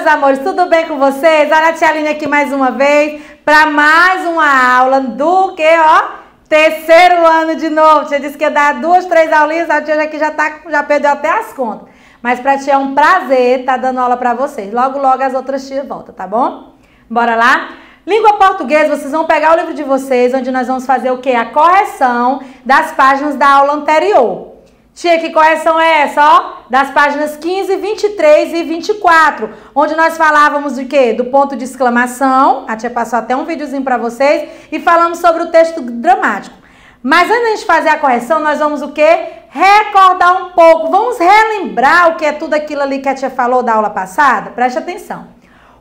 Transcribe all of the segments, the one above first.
meus amores, tudo bem com vocês? Olha a tia Aline aqui mais uma vez para mais uma aula do que, ó, terceiro ano de novo. Tia disse que ia dar 2, 3 aulinhas, a tia aqui já perdeu até as contas. Mas pra tia é um prazer estar dando aula para vocês. Logo, logo as outras tias voltam, tá bom? Bora lá? Língua portuguesa, vocês vão pegar o livro de vocês, onde nós vamos fazer o quê? A correção das páginas da aula anterior. Tia, que correção é essa, ó? Das páginas 15, 23 e 24, onde nós falávamos de quê? Do ponto de exclamação, a tia passou até um videozinho para vocês, e falamos sobre o texto dramático. Mas antes de a gente fazer a correção, nós vamos o quê? Recordar um pouco, vamos relembrar o que é tudo aquilo ali que a tia falou da aula passada? Preste atenção.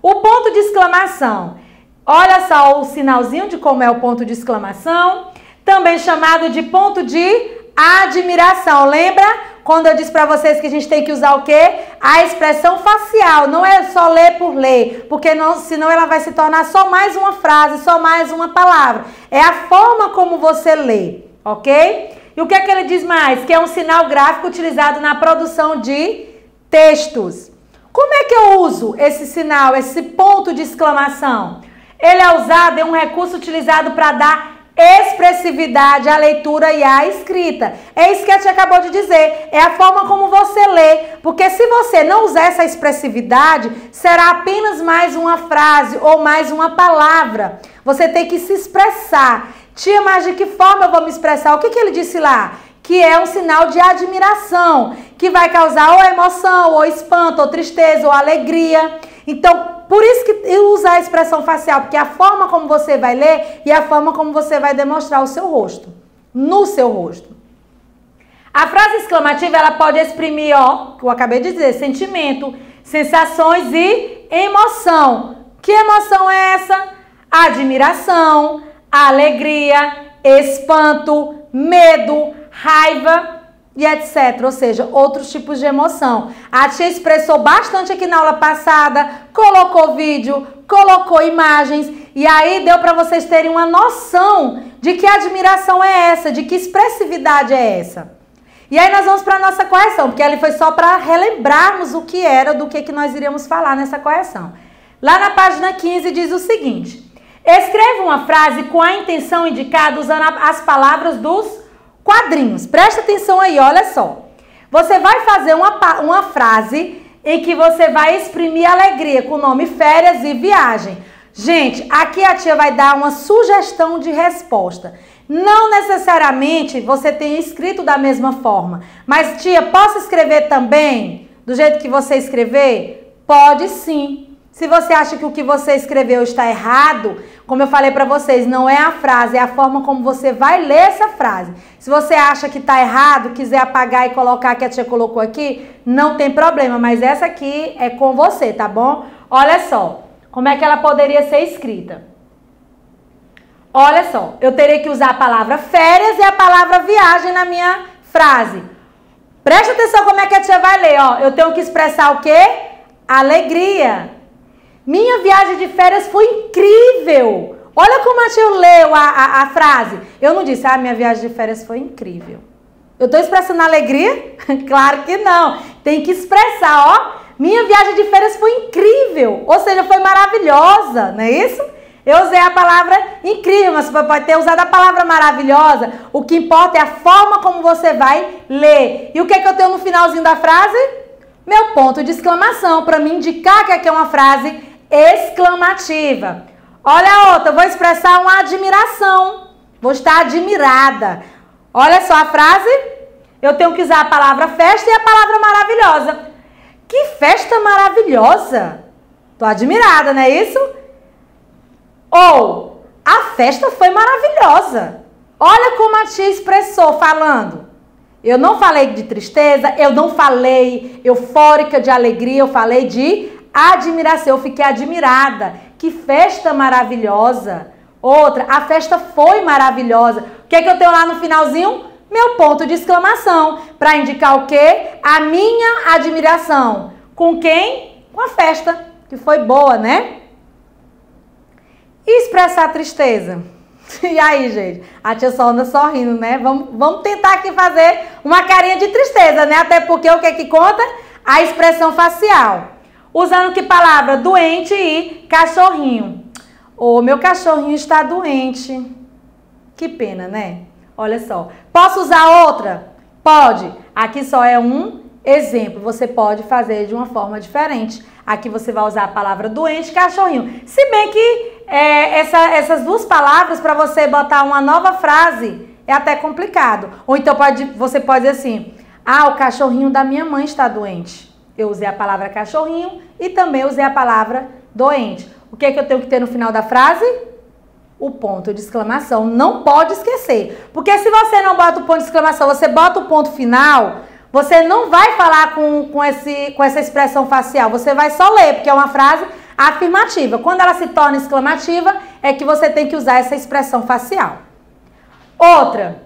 O ponto de exclamação, olha só o sinalzinho de como é o ponto de exclamação, também chamado de ponto de admiração. Lembra quando eu disse para vocês que a gente tem que usar o quê? A expressão facial. Não é só ler por ler, porque senão ela vai se tornar só mais uma frase, só mais uma palavra. É a forma como você lê, ok? E o que é que ele diz mais? Que é um sinal gráfico utilizado na produção de textos. Como é que eu uso esse sinal, esse ponto de exclamação? Ele é usado, é um recurso utilizado para dar expressividade à leitura e à escrita. É isso que a tia acabou de dizer. É a forma como você lê. Porque se você não usar essa expressividade, será apenas mais uma frase ou mais uma palavra. Você tem que se expressar. Tia, mas de que forma eu vou me expressar? O que ele disse lá? Que é um sinal de admiração, que vai causar ou emoção, ou espanto, ou tristeza, ou alegria. Então, por isso que eu uso a expressão facial, porque é a forma como você vai ler e a forma como você vai demonstrar o seu rosto, no seu rosto. A frase exclamativa, ela pode exprimir, ó, que eu acabei de dizer, sentimento, sensações e emoção. Que emoção é essa? Admiração, alegria, espanto, medo, raiva e etc. Ou seja, outros tipos de emoção. A tia expressou bastante aqui na aula passada, colocou vídeo, colocou imagens, e aí deu para vocês terem uma noção de que admiração é essa, de que expressividade é essa. E aí nós vamos para a nossa correção, porque ali foi só para relembrarmos o que era, do que nós iríamos falar nessa correção. Lá na página 15 diz o seguinte: escreva uma frase com a intenção indicada usando as palavras dos quadrinhos. Presta atenção aí, olha só. Você vai fazer uma frase em que você vai exprimir alegria com o nome férias e viagem. Gente, aqui a tia vai dar uma sugestão de resposta. Não necessariamente você tenha escrito da mesma forma. Mas, tia, posso escrever também do jeito que você escrever? Pode sim. Se você acha que o que você escreveu está errado, como eu falei para vocês, não é a frase, é a forma como você vai ler essa frase. Se você acha que está errado, quiser apagar e colocar que a tia colocou aqui, não tem problema, mas essa aqui é com você, tá bom? Olha só, como é que ela poderia ser escrita. Olha só, eu teria que usar a palavra férias e a palavra viagem na minha frase. Preste atenção como é que a tia vai ler, ó. Eu tenho que expressar o quê? Alegria. Minha viagem de férias foi incrível. Olha como a tia leu a frase. Eu não disse, minha viagem de férias foi incrível. Eu estou expressando alegria? Claro que não. Tem que expressar, ó. Minha viagem de férias foi incrível. Ou seja, foi maravilhosa, não é isso? Eu usei a palavra incrível, mas você pode ter usado a palavra maravilhosa. O que importa é a forma como você vai ler. E o que é que eu tenho no finalzinho da frase? Meu ponto de exclamação, para me indicar que aqui é uma frase exclamativa. Olha a outra, eu vou expressar uma admiração. Vou estar admirada. Olha só a frase. Eu tenho que usar a palavra festa e a palavra maravilhosa. Que festa maravilhosa! Tô admirada, não é isso? Ou, a festa foi maravilhosa. Olha como a tia expressou falando. Eu não falei de tristeza, eu não falei eufórica de alegria, eu falei de admiração, eu fiquei admirada. Que festa maravilhosa. Outra, a festa foi maravilhosa. O que é que eu tenho lá no finalzinho? Meu ponto de exclamação. Para indicar o quê? A minha admiração. Com quem? Com a festa, que foi boa, né? E expressar tristeza? E aí, gente? A tia só anda sorrindo, né? Vamos tentar aqui fazer uma carinha de tristeza, né? Até porque o que é que conta? A expressão facial. Usando que palavra? Doente e cachorrinho. Ô, meu cachorrinho está doente. Que pena, né? Olha só. Posso usar outra? Pode. Aqui só é um exemplo. Você pode fazer de uma forma diferente. Aqui você vai usar a palavra doente e cachorrinho. Se bem que essas duas palavras, para você botar uma nova frase, é até complicado. Ou então você pode dizer assim, o cachorrinho da minha mãe está doente. Eu usei a palavra cachorrinho e também usei a palavra doente. O que é que eu tenho que ter no final da frase? O ponto de exclamação. Não pode esquecer. Porque se você não bota o ponto de exclamação, você bota o ponto final, você não vai falar com essa expressão facial. Você vai só ler, porque é uma frase afirmativa. Quando ela se torna exclamativa, é que você tem que usar essa expressão facial. Outra.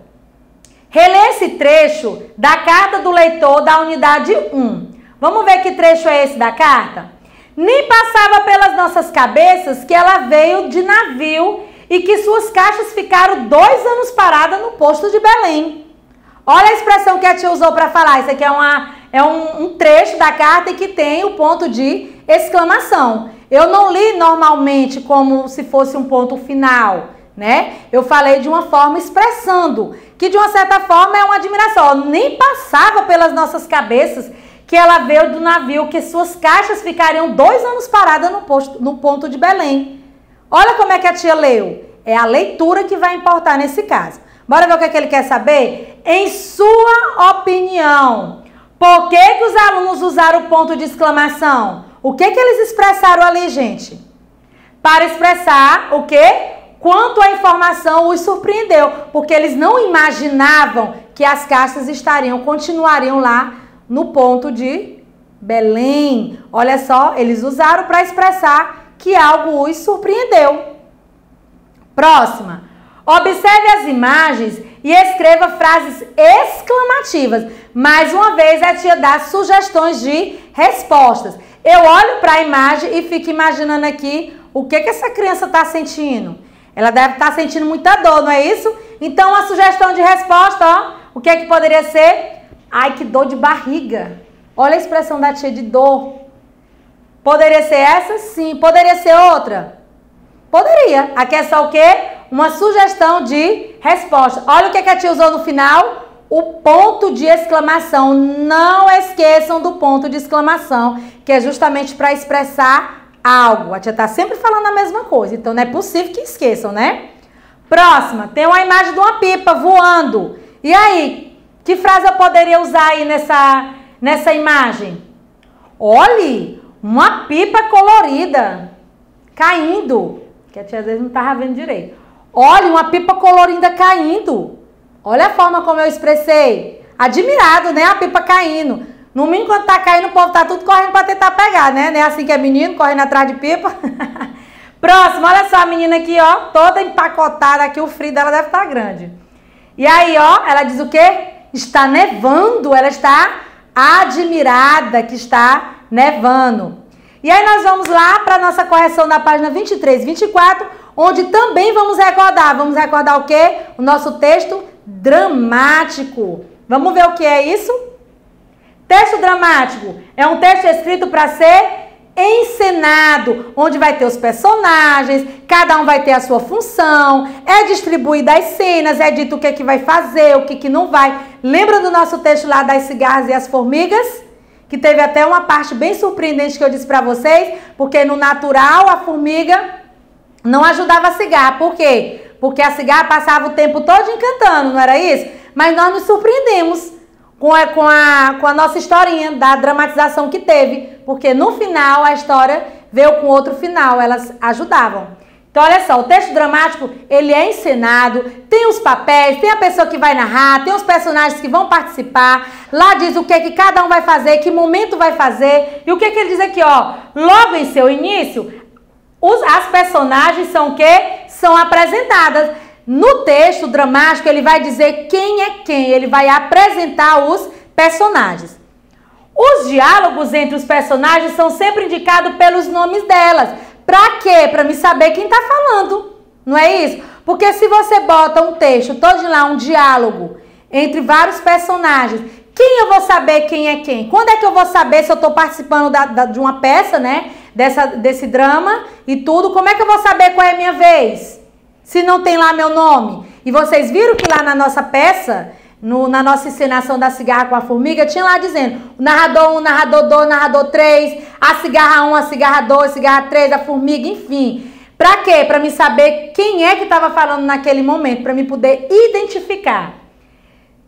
Relê esse trecho da carta do leitor da unidade 1. Vamos ver que trecho é esse da carta? Nem passava pelas nossas cabeças que ela veio de navio e que suas caixas ficaram 2 anos paradas no posto de Belém. Olha a expressão que a tia usou para falar. Isso aqui é um trecho da carta e que tem o ponto de exclamação. Eu não li normalmente como se fosse um ponto final, né? Eu falei de uma forma expressando, que de uma certa forma é uma admiração. Nem passava pelas nossas cabeças que ela veio do navio, que suas caixas ficariam 2 anos paradas no ponto de Belém. Olha como é que a tia leu. É a leitura que vai importar nesse caso. Bora ver o que é que ele quer saber? Em sua opinião, por que os alunos usaram o ponto de exclamação? O que eles expressaram ali, gente? Para expressar o quê? Quanto a informação os surpreendeu. Porque eles não imaginavam que as caixas continuariam lá no ponto de Belém. Olha só, eles usaram para expressar que algo os surpreendeu. Próxima. Observe as imagens e escreva frases exclamativas. Mais uma vez, a tia dá sugestões de respostas. Eu olho para a imagem e fico imaginando aqui o que essa criança está sentindo. Ela deve estar sentindo muita dor, não é isso? Então, a sugestão de resposta, ó, o que é que poderia ser? Ai, que dor de barriga. Olha a expressão da tia de dor. Poderia ser essa? Sim. Poderia ser outra? Poderia. Aqui é só o quê? Uma sugestão de resposta. Olha o que a tia usou no final. O ponto de exclamação. Não esqueçam do ponto de exclamação, que é justamente para expressar algo. A tia está sempre falando a mesma coisa, então não é possível que esqueçam, né? Próxima. Tem uma imagem de uma pipa voando. E aí? Que frase eu poderia usar aí nessa imagem? Olhe, uma pipa colorida caindo. Que a tia às vezes não estava vendo direito. Olhe, uma pipa colorida caindo. Olha a forma como eu expressei. Admirado, né? A pipa caindo. No mínimo, quando tá caindo, o povo tá tudo correndo para tentar pegar, né? Não é assim que é menino, correndo atrás de pipa. Próximo, olha só a menina aqui, ó. Toda empacotada aqui, o frio dela deve estar grande. E aí, ó, ela diz o quê? Está nevando, ela está admirada que está nevando. E aí nós vamos lá para a nossa correção da página 23 e 24, onde também vamos recordar. Vamos recordar o quê? O nosso texto dramático. Vamos ver o que é isso? Texto dramático é um texto escrito para ser encenado, onde vai ter os personagens, cada um vai ter a sua função, é distribuída as cenas, é dito o que é que vai fazer, o que que não vai. Lembra do nosso texto lá das cigarras e as formigas? Que teve até uma parte bem surpreendente que eu disse para vocês, porque no natural a formiga não ajudava a cigarra. Por quê? Porque a cigarra passava o tempo todo encantando, não era isso? Mas nós nos surpreendemos com a nossa historinha da dramatização que teve, porque no final a história veio com outro final, elas ajudavam. Então olha só, o texto dramático, ele é encenado, tem os papéis, tem a pessoa que vai narrar, tem os personagens que vão participar, lá diz o que que cada um vai fazer, que momento vai fazer, e o que que ele diz aqui, ó, logo em seu início, as personagens são o quê? São apresentadas. No texto dramático, ele vai dizer quem é quem, ele vai apresentar os personagens. Os diálogos entre os personagens são sempre indicados pelos nomes delas. Pra quê? Pra me saber quem tá falando, não é isso? Porque se você bota um texto todo lá, um diálogo entre vários personagens, Quem eu vou saber quem é quem? Quando é que eu vou saber se eu estou participando de uma peça, né? Desse drama e tudo? Como é que eu vou saber qual é a minha vez? Se não tem lá meu nome. E vocês viram que lá na nossa peça, na nossa encenação da cigarra com a formiga, tinha lá dizendo o narrador 1, narrador 2, narrador 3, a cigarra 1, a cigarra 2, a cigarra 3, a formiga, enfim. Pra quê? Pra me saber quem é que estava falando naquele momento, pra me poder identificar.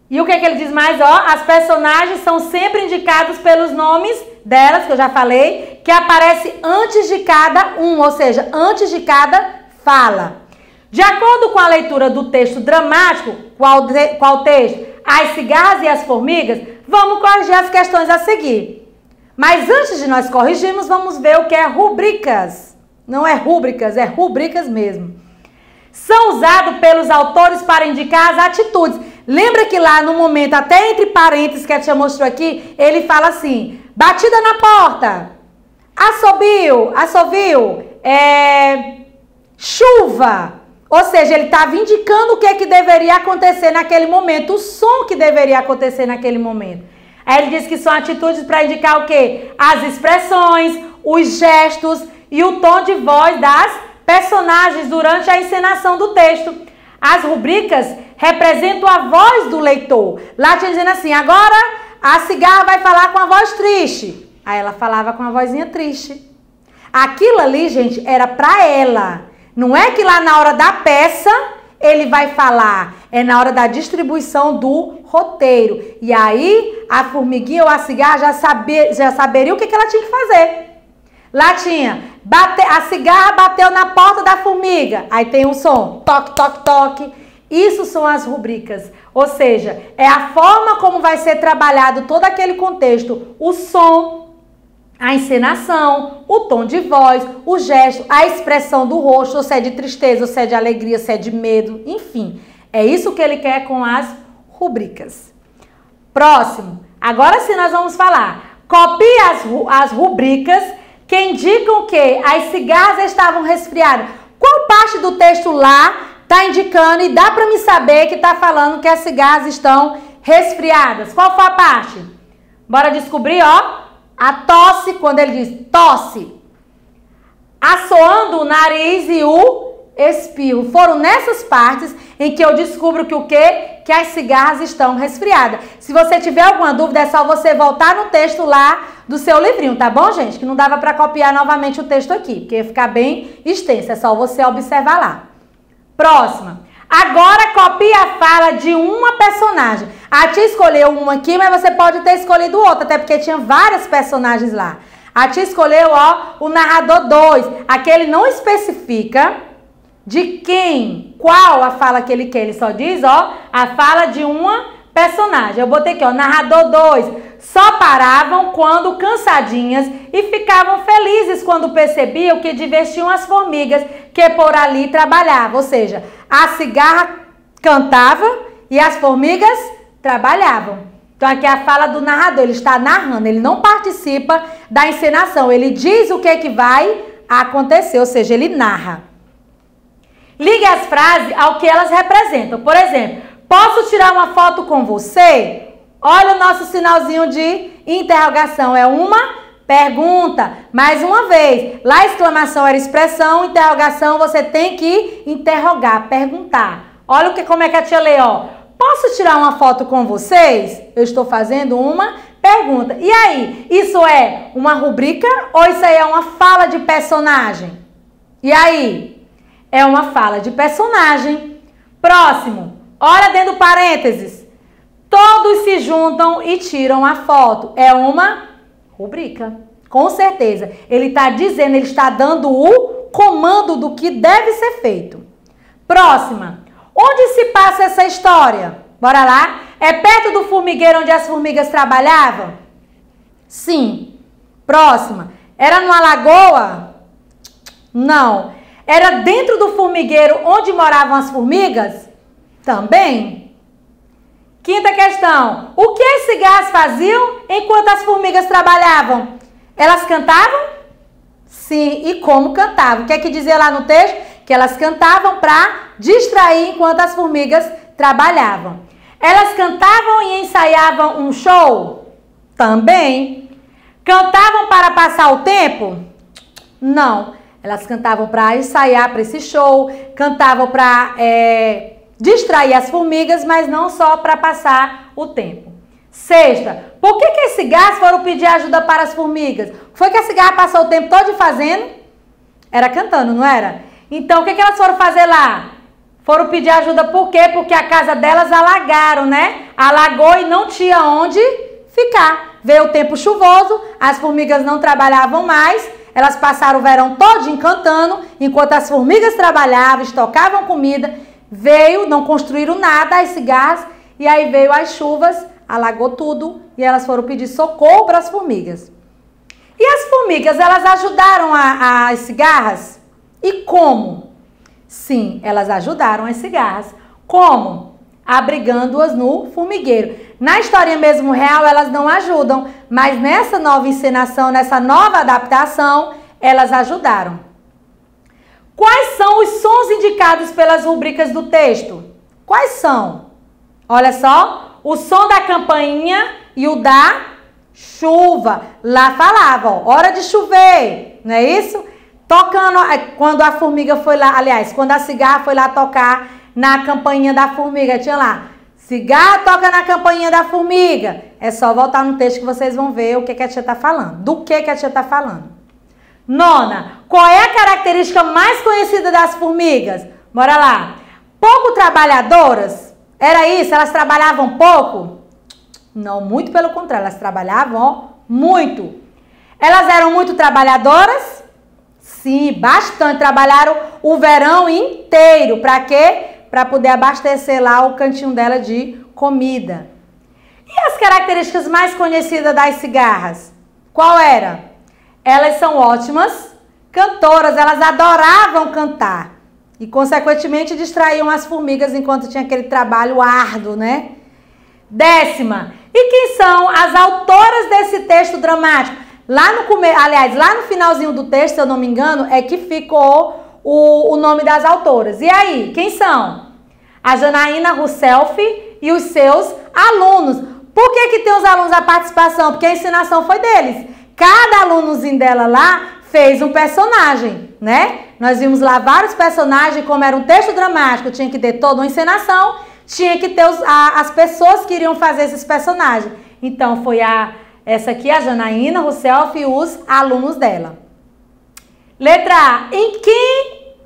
E o que é que ele diz mais? Ó, as personagens são sempre indicados pelos nomes delas, que eu já falei, que aparece antes de cada um, ou seja, antes de cada fala. De acordo com a leitura do texto dramático, qual texto? As cigarras e as formigas, vamos corrigir as questões a seguir. Mas antes de nós corrigirmos, vamos ver o que é rubricas. Não é rúbricas, é rubricas mesmo. São usados pelos autores para indicar as atitudes. Lembra que lá no momento, até entre parênteses que a tia mostrou aqui, ele fala assim, batida na porta, assovio, chuva. Ou seja, ele estava indicando o que é que deveria acontecer naquele momento, o som que deveria acontecer naquele momento. Aí ele diz que são atitudes para indicar o quê? As expressões, os gestos e o tom de voz das personagens durante a encenação do texto. As rubricas representam a voz do leitor. Lá tinha dizendo assim, agora a cigarra vai falar com a voz triste. Aí ela falava com a vozinha triste. Aquilo ali, gente, era para ela. Não é que lá na hora da peça ele vai falar, é na hora da distribuição do roteiro. E aí a formiguinha ou a cigarra já saberia o que ela tinha que fazer. Lá tinha, a cigarra bateu na porta da formiga. Aí tem um som, toque, toque, toque. Isso são as rubricas. Ou seja, é a forma como vai ser trabalhado todo aquele contexto. O som, a encenação, o tom de voz, o gesto, a expressão do rosto, ou se é de tristeza, ou se é de alegria, se é de medo, enfim. É isso que ele quer com as rubricas. Próximo. Agora sim nós vamos falar. Copie as rubricas que indicam que as cigarras estavam resfriadas. Qual parte do texto lá está indicando e dá para me saber que está falando que as cigarras estão resfriadas? Qual foi a parte? Bora descobrir, ó. A tosse, quando ele diz tosse, assoando o nariz e o espirro. Foram nessas partes em que eu descubro que o quê? Que as cigarras estão resfriadas. Se você tiver alguma dúvida, é só você voltar no texto lá do seu livrinho, tá bom, gente? Que não dava para copiar novamente o texto aqui, porque ia ficar bem extenso. É só você observar lá. Próxima. Agora copie a fala de uma personagem. A tia escolheu uma aqui, mas você pode ter escolhido outra, até porque tinha várias personagens lá. A tia escolheu, ó, o narrador 2. Aqui ele não especifica de quem, qual a fala que ele quer. Ele só diz, ó, a fala de uma personagem. Eu botei aqui, ó, narrador 2. Só paravam quando cansadinhas e ficavam felizes quando percebiam que divertiam as formigas que por ali trabalhavam. Ou seja, a cigarra cantava e as formigas trabalhavam. Então aqui é a fala do narrador, ele está narrando, ele não participa da encenação, ele diz o que é que vai acontecer, ou seja, ele narra. Ligue as frases ao que elas representam. Por exemplo, posso tirar uma foto com você? Olha o nosso sinalzinho de interrogação, é uma pergunta. Mais uma vez, lá exclamação era expressão, interrogação você tem que interrogar, perguntar. Olha como é que a tia lê, ó. Posso tirar uma foto com vocês? Eu estou fazendo uma pergunta. E aí, isso é uma rubrica ou isso aí é uma fala de personagem? E aí? É uma fala de personagem. Próximo. Olha dentro do parênteses. Todos se juntam e tiram a foto. É uma rubrica. Com certeza. Ele está dizendo, ele está dando o comando do que deve ser feito. Próxima. Onde se passa essa história? Bora lá? É perto do formigueiro onde as formigas trabalhavam? Sim. Próxima. Era numa lagoa? Não. Era dentro do formigueiro onde moravam as formigas? Também. Quinta questão. O que as cigarras faziam enquanto as formigas trabalhavam? Elas cantavam? Sim. E como cantavam? O que é que dizia lá no texto? Que elas cantavam para distrair enquanto as formigas trabalhavam. Elas cantavam e ensaiavam um show? Também. Cantavam para passar o tempo? Não. Elas cantavam para ensaiar para esse show, cantavam para distrair as formigas, mas não só para passar o tempo. Sexta, por que as cigarras foram pedir ajuda para as formigas? O que foi que a cigarra passou o tempo todo fazendo? Era cantando, não era? Então, o que elas foram fazer lá? Foram pedir ajuda por quê? Porque a casa delas alagaram, né? Alagou e não tinha onde ficar. Veio o tempo chuvoso, as formigas não trabalhavam mais, elas passaram o verão todo cantando, enquanto as formigas trabalhavam, estocavam comida, não construíram nada, as cigarras, e aí veio as chuvas, alagou tudo, e elas foram pedir socorro para as formigas. E as formigas, elas ajudaram as cigarras? E como? Sim, elas ajudaram as cigarras. Como? Abrigando-as no formigueiro. Na história mesmo real, elas não ajudam, mas nessa nova encenação, nessa nova adaptação, elas ajudaram. Quais são os sons indicados pelas rubricas do texto? Quais são? Olha só, o som da campainha e o da chuva. Lá falava, ó, hora de chover, não é isso? Tocando, quando a formiga foi lá, aliás, quando a cigarra foi lá tocar na campainha da formiga, tinha lá, cigarra toca na campainha da formiga. É só voltar no texto que vocês vão ver o que a tia está falando. Do que a tia está falando. Nona, qual é a característica mais conhecida das formigas? Bora lá. Pouco trabalhadoras? Era isso? Elas trabalhavam pouco? Não, muito pelo contrário, elas trabalhavam, ó, muito. Elas eram muito trabalhadoras? Sim, bastante. Trabalharam o verão inteiro. Para quê? Para poder abastecer lá o cantinho dela de comida. E as características mais conhecidas das cigarras? Qual era? Elas são ótimas cantoras, elas adoravam cantar. E, consequentemente, distraíam as formigas enquanto tinha aquele trabalho árduo, né? Décima. E quem são as autoras desse texto dramático? Lá no finalzinho do texto, se eu não me engano, é que ficou o nome das autoras. E aí, quem são? A Janaína Rousself e os seus alunos. Por que tem os alunos a participação? Porque a ensinação foi deles. Cada alunozinho dela lá fez um personagem, né? Nós vimos lá vários personagens, como era um texto dramático, tinha que ter toda uma encenação, tinha que ter as pessoas que iriam fazer esses personagens. Então, foi essa aqui, a Janaína Rousself e os alunos dela. Letra A.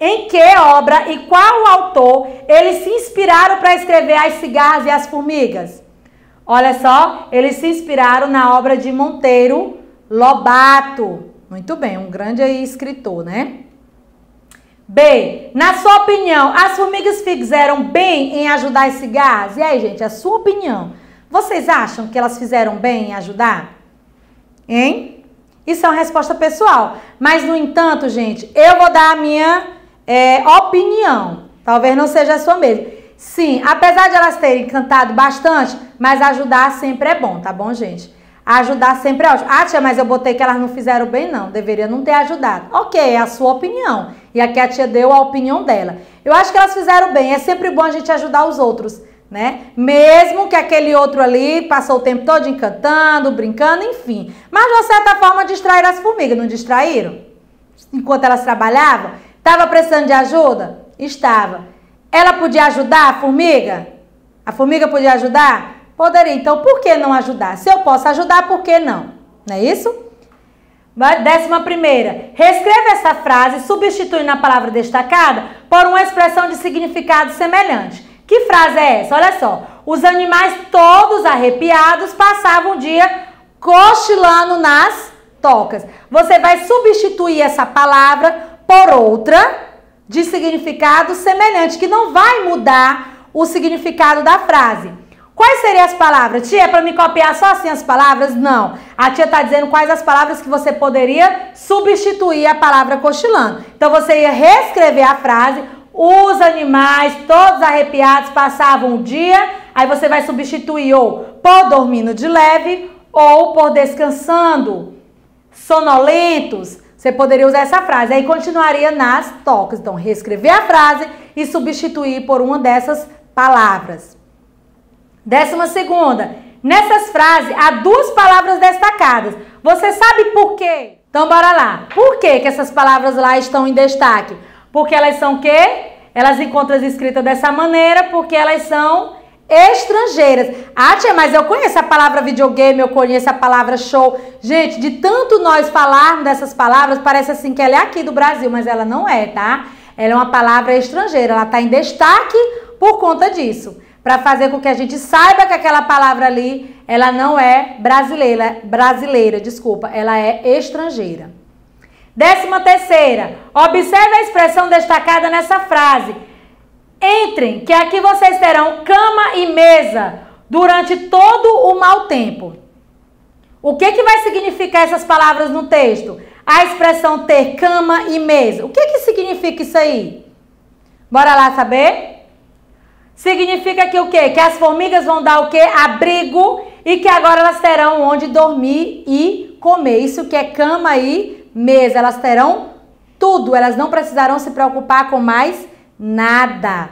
Em que obra e qual autor eles se inspiraram para escrever As Cigarras e as Formigas? Olha só, eles se inspiraram na obra de Monteiro Lobato. Muito bem, um grande escritor, né? B. Na sua opinião, as formigas fizeram bem em ajudar as cigarras? E aí, gente, a sua opinião? Vocês acham que elas fizeram bem em ajudar? Hein? Isso é uma resposta pessoal. Mas, no entanto, gente, eu vou dar a minha opinião. Talvez não seja a sua mesmo. Sim, apesar de elas terem cantado bastante, mas ajudar sempre é bom, tá bom, gente? Ajudar sempre é ótimo. Ah, tia, mas eu botei que elas não fizeram bem, não. Deveria não ter ajudado. Ok, é a sua opinião. E aqui a tia deu a opinião dela. Eu acho que elas fizeram bem. É sempre bom a gente ajudar os outros, né? Mesmo que aquele outro ali passou o tempo todo cantando, brincando, enfim. Mas, de uma certa forma, distraíram as formigas. Não distraíram? Enquanto elas trabalhavam? Estava precisando de ajuda? Estava. Ela podia ajudar a formiga? A formiga podia ajudar? Poderia. Então, por que não ajudar? Se eu posso ajudar, por que não? Não é isso? 11ª. Reescreva essa frase substituindo a palavra destacada por uma expressão de significado semelhante. Que frase é essa? Olha só. Os animais todos arrepiados passavam o dia cochilando nas tocas. Você vai substituir essa palavra por outra de significado semelhante, que não vai mudar o significado da frase. Quais seriam as palavras? Tia, é para me copiar só assim as palavras? Não. A tia está dizendo quais as palavras que você poderia substituir a palavra cochilando. Então, você ia reescrever a frase, os animais todos arrepiados passavam o dia, aí você vai substituir ou por dormindo de leve ou por descansando, sonolentos. Você poderia usar essa frase, aí continuaria nas tocas. Então, reescrever a frase e substituir por uma dessas palavras. 12ª, nessas frases há duas palavras destacadas. Você sabe por quê? Então bora lá. Por que essas palavras lá estão em destaque? Porque elas são o quê? Elas encontram escritas dessa maneira porque elas são estrangeiras. Ah, tia, mas eu conheço a palavra videogame, eu conheço a palavra show. Gente, de tanto nós falarmos dessas palavras, parece assim que ela é aqui do Brasil, mas ela não é, tá? Ela é uma palavra estrangeira, ela está em destaque por conta disso. Para fazer com que a gente saiba que aquela palavra ali, ela não é brasileira, desculpa, ela é estrangeira. 13ª, observe a expressão destacada nessa frase. Entrem, que aqui vocês terão cama e mesa durante todo o mau tempo. O que vai significar essas palavras no texto? A expressão ter cama e mesa. O que significa isso aí? Bora lá saber? Significa que o quê? Que as formigas vão dar o quê? Abrigo e que agora elas terão onde dormir e comer. Isso que é cama e mesa. Elas terão tudo. Elas não precisarão se preocupar com mais nada.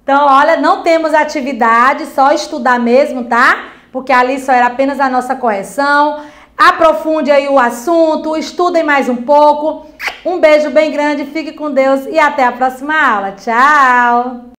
Então, olha, não temos atividade, só estudar mesmo, tá? Porque ali só era apenas a nossa correção. Aprofunde aí o assunto, estudem mais um pouco. Um beijo bem grande, fique com Deus e até a próxima aula. Tchau!